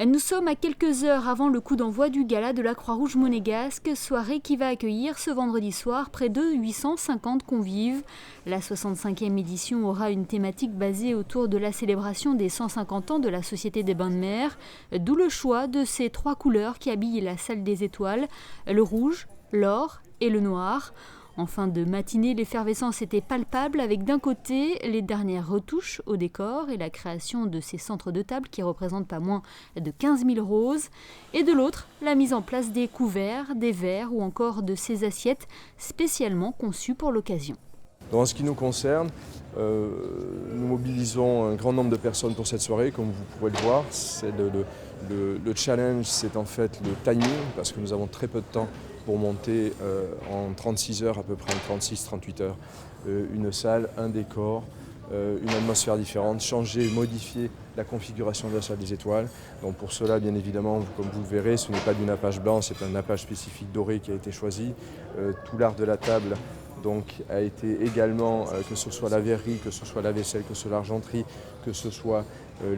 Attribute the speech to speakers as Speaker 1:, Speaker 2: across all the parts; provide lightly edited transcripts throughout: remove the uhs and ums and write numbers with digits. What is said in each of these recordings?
Speaker 1: Nous sommes à quelques heures avant le coup d'envoi du gala de la Croix-Rouge monégasque, soirée qui va accueillir ce vendredi soir près de 850 convives. La 65e édition aura une thématique basée autour de la célébration des 150 ans de la Société des Bains de Mer, d'où le choix de ces 3 couleurs qui habillent la salle des étoiles, le rouge, l'or et le noir. En fin de matinée, l'effervescence était palpable avec d'un côté les dernières retouches au décor et la création de ces centres de table qui représentent pas moins de 15 000 roses, et de l'autre, la mise en place des couverts, des verres ou encore de ces assiettes spécialement conçues pour l'occasion.
Speaker 2: En ce qui nous concerne, nous mobilisons un grand nombre de personnes pour cette soirée, comme vous pourrez le voir. Le challenge, c'est en fait le timing, parce que nous avons très peu de temps pour monter en 36 heures, à peu près en 36-38 heures, une salle, un décor, une atmosphère différente, changer, modifier la configuration de la salle des étoiles. Donc pour cela, bien évidemment, comme vous le verrez, ce n'est pas du nappage blanc, c'est un nappage spécifique doré qui a été choisi. Tout l'art de la table donc, a été également, que ce soit la verrerie, que ce soit la vaisselle, que ce soit l'argenterie, que ce soit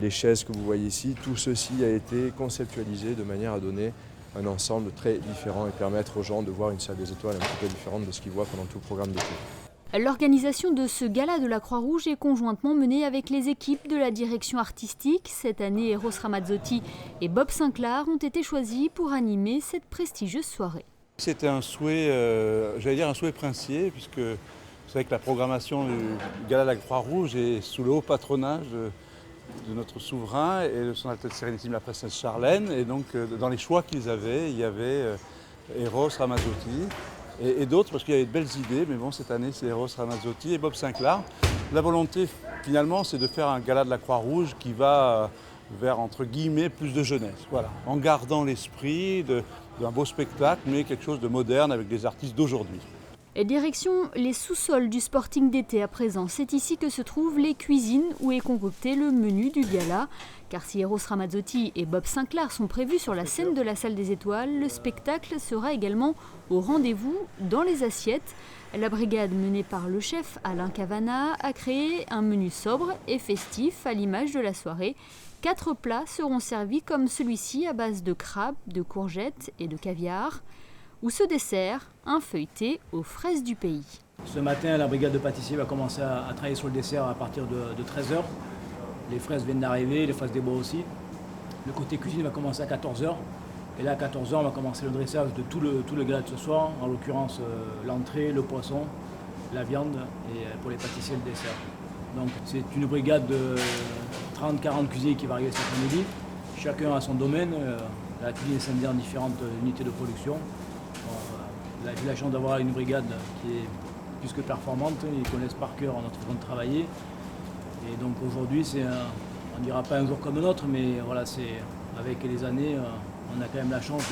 Speaker 2: les chaises que vous voyez ici, tout ceci a été conceptualisé de manière à donner un ensemble très différent et permettre aux gens de voir une salle des étoiles un petit peu différente de ce qu'ils voient pendant tout le programme d'été.
Speaker 1: L'organisation de ce gala de la Croix-Rouge est conjointement menée avec les équipes de la direction artistique. Cette année, Eros Ramazzotti et Bob Sinclair ont été choisis pour animer cette prestigieuse soirée.
Speaker 3: C'était un souhait, j'allais dire un souhait princier, puisque vous savez que la programmation du gala de la Croix-Rouge est sous le haut patronage de notre souverain et de son Altesse Sérénissime la Princesse Charlène. Et donc dans les choix qu'ils avaient, il y avait Eros Ramazzotti et d'autres, parce qu'il y avait de belles idées, mais bon, cette année c'est Eros Ramazzotti et Bob Sinclair. La volonté finalement, c'est de faire un gala de la Croix-Rouge qui va vers, entre guillemets, plus de jeunesse, voilà, en gardant l'esprit d'un beau spectacle, mais quelque chose de moderne avec des artistes d'aujourd'hui.
Speaker 1: Et direction les sous-sols du Sporting d'été à présent. C'est ici que se trouvent les cuisines où est concocté le menu du gala. Car si Eros Ramazzotti et Bob Sinclair sont prévus sur la scène de la salle des étoiles, le spectacle sera également au rendez-vous dans les assiettes. La brigade menée par le chef Alain Cavana a créé un menu sobre et festif à l'image de la soirée. 4 plats seront servis comme celui-ci à base de crabes, de courgettes et de caviar. Ou ce dessert, un feuilleté aux fraises du pays.
Speaker 4: Ce matin, la brigade de pâtissiers va commencer à travailler sur le dessert à partir de 13 h. Les fraises viennent d'arriver, les fraises des bois aussi. Le côté cuisine va commencer à 14 h. Et là, à 14 h, on va commencer le dressage de tout le gala de ce soir, en l'occurrence l'entrée, le poisson, la viande et pour les pâtissiers, le dessert. Donc c'est une brigade de 30-40 cuisiniers qui va arriver cet après-midi. Chacun a son domaine. La cuisine est scindée en différentes unités de production. J'ai la chance d'avoir une brigade qui est plus que performante, ils connaissent par cœur notre façon de travailler. Et donc aujourd'hui, on ne dira pas un jour comme un autre, mais voilà, avec les années, on a quand même la chance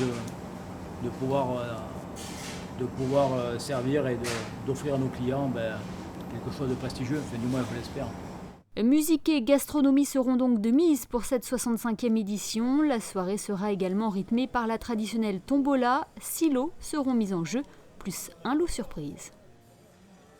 Speaker 4: de pouvoir servir et d'offrir à nos clients quelque chose de prestigieux, du moins je l'espère.
Speaker 1: Musique et gastronomie seront donc de mise pour cette 65e édition. La soirée sera également rythmée par la traditionnelle tombola. 6 lots seront mis en jeu, plus un lot surprise.